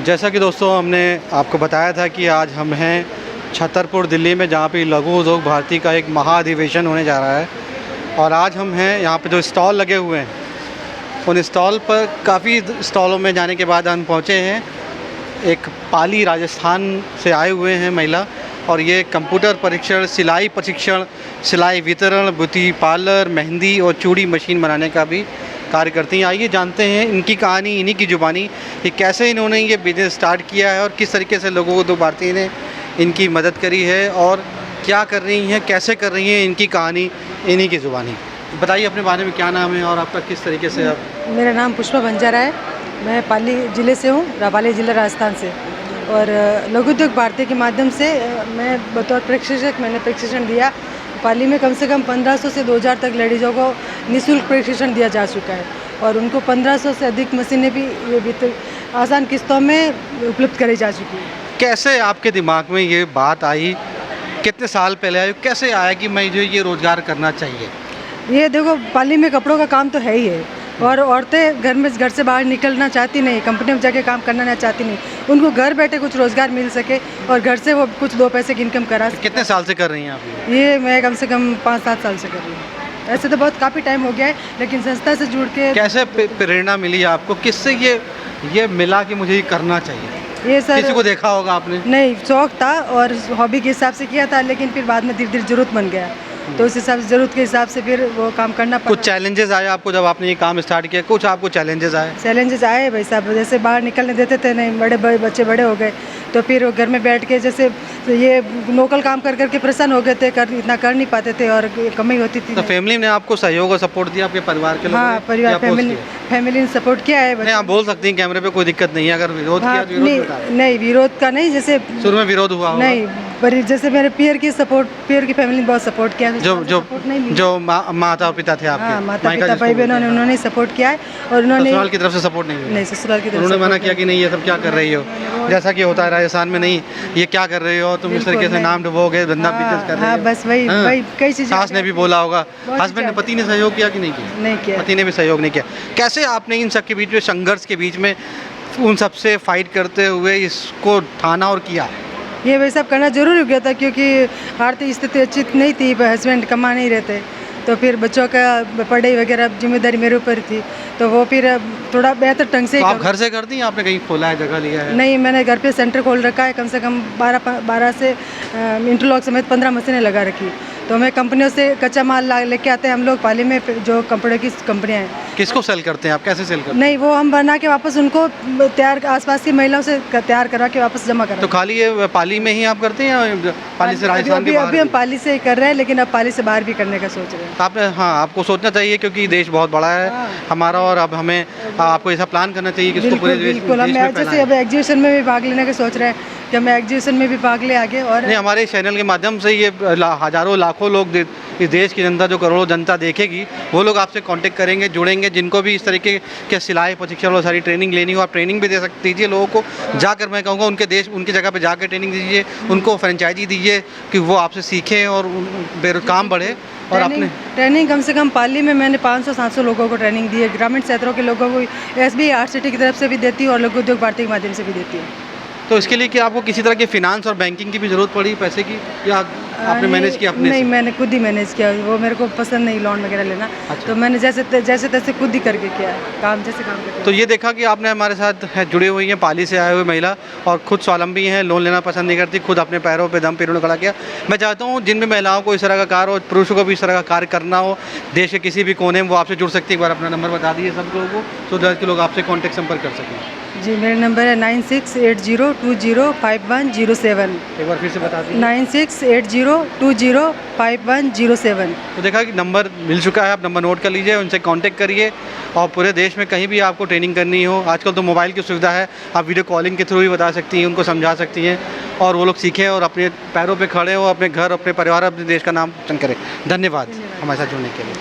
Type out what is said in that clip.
जैसा कि दोस्तों हमने आपको बताया था कि आज हम हैं छतरपुर दिल्ली में, जहाँ पे लघु उद्योग भारती का एक महाअधिवेशन होने जा रहा है। और आज हम हैं यहाँ पे जो स्टॉल लगे हुए हैं, उन स्टॉल पर काफ़ी स्टॉलों में जाने के बाद हम पहुँचे हैं। एक पाली राजस्थान से आए हुए हैं महिला, और ये कंप्यूटर परीक्षण, सिलाई प्रशिक्षण, सिलाई वितरण, ब्यूटी पार्लर, मेहंदी और चूड़ी मशीन बनाने का भी कार्य करती हैं। आइए जानते हैं इनकी कहानी, इन्हीं की ज़ुबानी, कि कैसे इन्होंने ये बिज़नेस स्टार्ट किया है और किस तरीके से लोगों को उद्योग भारती ने इनकी मदद करी है और क्या कर रही हैं, कैसे कर रही हैं, इनकी कहानी इन्हीं की ज़ुबानी। बताइए अपने बारे में, क्या नाम है और आपका किस तरीके से आप? मेरा नाम पुष्पा बंजारा है। मैं पाली ज़िले से हूँ, पाली ज़िला राजस्थान से। और लघु उद्योग भारती के माध्यम से मैं बतौर प्रशिक्षक मैंने प्रशिक्षण दिया। पाली में कम से कम 1500 से 2000 तक लेडीज़ों को निःशुल्क प्रशिक्षण दिया जा चुका है, और उनको 1500 से अधिक मशीनें भी ये आसान किस्तों में उपलब्ध कराई जा चुकी है। कैसे आपके दिमाग में ये बात आई, कितने साल पहले आई, कैसे आया कि मैं जो ये रोज़गार करना चाहिए? ये देखो, पाली में कपड़ों का काम तो है ही है, और औरतें घर से बाहर निकलना चाहती नहीं, कंपनी में जाके काम करना चाहती नहीं। उनको घर बैठे कुछ रोज़गार मिल सके और घर से वो कुछ 2 पैसे की इनकम करा सके। कितने साल से कर रही हैं आप ये मैं कम से कम 5-7 साल से कर रही हूँ। ऐसे तो बहुत काफ़ी टाइम हो गया है, लेकिन संस्था से जुड़ के। कैसे प्रेरणा मिली आपको, किससे ये मिला कि मुझे ये करना चाहिए? ये सर, किसी को देखा होगा आपने? नहीं, शौक था और हॉबी के हिसाब से किया था, लेकिन फिर बाद में धीरे धीरे ज़रूरत बन गया, तो उस हिसाब से ज़रूरत के हिसाब से फिर वो काम करना पड़ा। कुछ चैलेंजेस आए आपको जब आपने ये काम स्टार्ट किया? कुछ आपको चैलेंजेस आए? चैलेंजेस आए भाई साहब, जैसे बाहर निकलने देते थे नहीं, बड़े बच्चे बड़े हो गए, तो फिर वो घर में बैठ के जैसे ये लोकल काम कर करके परेशान हो गए थे, इतना कर नहीं पाते थे और कमी होती थी। तो फैमिली ने आपको सहयोग और सपोर्ट दिया, आपके परिवार के लोग? हाँ, परिवार फैमिली ने सपोर्ट किया है। नहीं, आप बोल सकती हैं कैमरे पे, कोई दिक्कत नहीं है। अगर विरोध किया तो नहीं, विरोध का नहीं, जैसे शुरू में विरोध हुआ होगा? नहीं, पर जैसे मेरे पियर की फैमिली ने बहुत सपोर्ट किया। जो माता पिता थे आपके? हाँ, माता पिता भाई बहनों ने, उन्होंने सपोर्ट किया है। और उन्होंने ससुराल की तरफ से सपोर्ट नहीं? नहीं, ससुराल की तरफ उन्होंने मना किया कि नहीं ये सब क्या कर रही हो, जैसा कि होता है राजस्थान में, नहीं ये क्या कर रही हो तुम, इस तरीके से नाम डुबोगे, धंधा बिजनेस कर रहे हो। बस वही कई चीज़ें। सास ने भी बोला होगा, हस्बैंड ने, पति ने सहयोग किया कि नहीं किया? नहीं किया, पति ने भी सहयोग नहीं किया। कैसे आपने इन सब के बीच में, संघर्ष के बीच में, उन सबसे फाइट करते हुए इसको ठाना और किया? ये वही सब करना जरूरी हो गया था, क्योंकि आर्थिक स्थिति अच्छी नहीं थी, हस्बैंड कमा नहीं रहते, तो फिर बच्चों का पढ़ाई वगैरह जिम्मेदारी मेरे ऊपर थी, तो वो फिर थोड़ा बेहतर ढंग से। तो आप घर से करती हैं? आपने कहीं खोला है, जगह लिया है? नहीं, मैंने घर पे सेंटर खोल रखा है, कम से कम 12 से इंटरलॉक समेत 15 मशीनें लगा रखी। तो हमें कंपनियों से कच्चा माल लेके आते हैं हम लोग, पाली में जो कंप्यूटर की कंपनियाँ हैं। किसको सेल करते हैं आप, कैसे सेल करते हैं? नहीं, वो हम बना के वापस उनको तैयार, आसपास की महिलाओं से तैयार करा के वापस जमा करा। तो खाली ये पाली में ही आप करते हैं या पाली से राजस्थान के बाहर? अभी हम पाली से ही कर रहे हैं, लेकिन अब पाली से बाहर भी करने का सोच रहे हैं। आपने, हाँ, आपको सोचना चाहिए, क्योंकि देश बहुत बड़ा है हमारा, और अब हमें आपको ऐसा प्लान करना चाहिए कि इसको पूरे देश में जैसे अब एग्जीबिशन में भी भाग लेने का सोच रहे हैं कि हम एग्जीबिशन में भी भाग ले आगे। और नहीं, हमारे चैनल के माध्यम से ये हज़ारों लाखों लोग, इस देश की जनता, जो करोड़ों जनता देखेगी, वो लोग आपसे कांटेक्ट करेंगे, जुड़ेंगे। जिनको भी इस तरीके के सिलाई प्रशिक्षण और सारी ट्रेनिंग लेनी हो, आप ट्रेनिंग भी दे सकते दीजिए लोगों को जाकर। मैं कहूँगा उनके देश, उनकी जगह पे जाकर ट्रेनिंग दीजिए, उनको फ्रेंचाइजी दीजिए कि वो आपसे सीखें और काम बढ़े। और अपने ट्रेनिंग कम से कम पाली में मैंने 500-700 लोगों को ट्रेनिंग दी है। ग्रामीण क्षेत्रों के लोगों को SBI आर्ट सिटी की तरफ से भी देती है और लघु उद्योग भारती के माध्यम से भी देती है। तो इसके लिए क्या आपको किसी तरह की फिनांस और बैंकिंग की भी ज़रूरत पड़ी, पैसे की, या आपने मैनेज किया अपने? नहीं, मैंने खुद ही मैनेज किया, वो मेरे को पसंद नहीं लोन वगैरह लेना। अच्छा। तो मैंने जैसे तैसे खुद ही करके किया काम, जैसे काम करके। तो ये देखा कि आपने हमारे साथ जुड़ी हुई हैं, पाली से आए हुए महिला, और खुद स्वावलंबी हैं, लोन लेना पसंद नहीं करती, खुद अपने पैरों पे दम पे इन्होंने खड़ा किया। मैं चाहता हूँ जिन भी महिलाओं को इस तरह का कार्य, और पुरुषों को भी इस तरह का कार्य करना हो देश के किसी भी कोने में, वो आपसे जुड़ सकती है। एक बार अपना नंबर बता दीजिए सब लोगों को, तो दैट के लोग आपसे कॉन्टैक्ट संपर्क कर सकें। जी, मेरा नंबर है 9680205107। एक बार फिर से बता दीजिए। 9680205107। तो देखा कि नंबर मिल चुका है, आप नंबर नोट कर लीजिए, उनसे कांटेक्ट करिए। और पूरे देश में कहीं भी आपको ट्रेनिंग करनी हो, आजकल तो मोबाइल की सुविधा है, आप वीडियो कॉलिंग के थ्रू भी बता सकती हैं, उनको समझा सकती हैं, और वो लोग सीखें और अपने पैरों पे खड़े हो, अपने घर, अपने परिवार, अपने देश का नाम रोशन करें। धन्यवाद हमारे साथ जुड़ने के लिए।